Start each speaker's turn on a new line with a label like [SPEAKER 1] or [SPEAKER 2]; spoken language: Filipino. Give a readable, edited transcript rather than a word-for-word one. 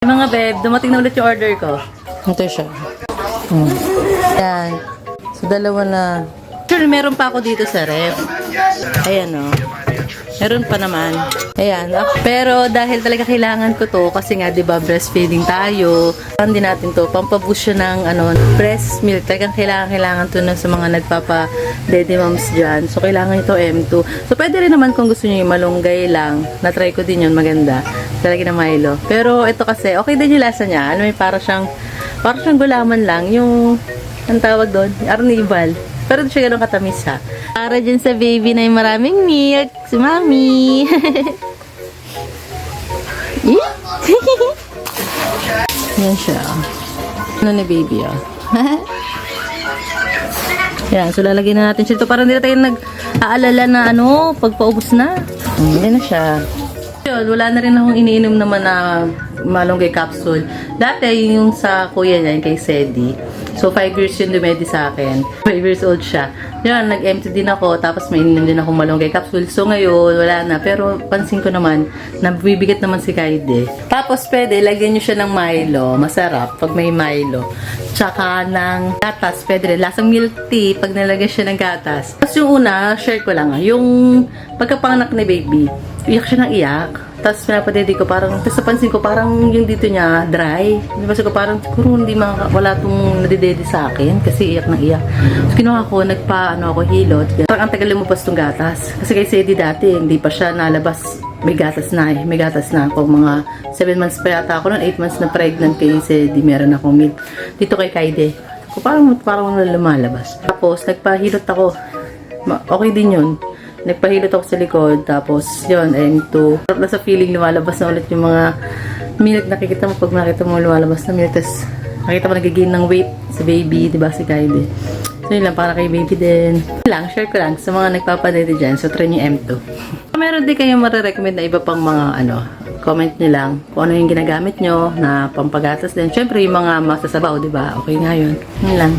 [SPEAKER 1] Mga beb, dumating na ulit yung order ko. Ito siya. Yan. So, dalawa na. Sure, meron pa ako dito sa ref. Ayan, o. Meron pa naman. Ayan. Pero dahil talaga kailangan ko to, kasi nga, di ba, breastfeeding tayo. Hindi natin to. Pampaboost siya ng, breast milk. Talagang kailangan to na sa mga nagpapa-daddy moms dyan. So, kailangan ito M2. So, pwede rin naman kung gusto nyo yung malunggay lang. Na-try ko din yun. Maganda. Talaga na Milo. Pero ito kasi, okay din yung lasa niya. Alam mo, para siyang gulaman lang. Yung, ang tawag doon, arnibal. Pero di siya ganun katamis ha. Para dyan sa baby na yung maraming milk. Si Mami. Yan siya. Ano ni baby ah. Yan. So lalagyan na natin siya ito. Para hindi na tayo nag-aalala na pagpaubos na. Yan na siya. Yun, wala na rin akong iniinom naman na malunggay capsule. Dati yung sa kuya niya, yung kay Sedi. So, 5 years yun dumedi sa akin. 5 years old siya. Yun, nag-empty din ako. Tapos may ininom din akong malunggay capsule. So, ngayon, wala na. Pero, pansin ko naman, nabibigat naman si Kaide. Tapos, pwede, lagyan nyo siya ng Milo. Masarap pag may Milo. Tsaka ng gatas. Pwede rin. Lasang milk tea pag nalagyan siya ng gatas. Tapos, yung una, share ko lang. Yung pagkapanganak ni baby, iyak siya ng iyak. Tapos pinapadedi ko parang, tapos napansin ko parang yung dito niya dry. Napansin ko parang siguro hindi wala itong nadidedi sa akin kasi iyak ng iyak. So kinuha ko, ako hilot. Parang ang tagal lumabas itong gatas. Kasi kay Sedi dati, hindi pa siya nalabas. May gatas na eh. May gatas na ako. Mga 7 months pa yata ako noon, 8 months na pregnant kay Sedi. Meron akong milk. Dito kay Kaide. Parang lumalabas. Tapos nagpahilot ako. Okay din yun. Nagpahilot ako sa likod, tapos yun, M2. Sarap na sa feeling, lumalabas na ulit yung mga milk. Nakikita mo pag nakita mo lumalabas na milk, tapos nakita mo nag-gain ng weight sa baby, diba si Kylie. So yun lang, para kay baby din. Share ko lang sa mga nagpapadede dyan, so try nyo M2. Meron din kayong marirecommend na iba pang mga comment nyo lang kung ano yung ginagamit nyo na pampagatas din. Siyempre yung mga masasabaw, diba? Okay nga yun. Yun lang.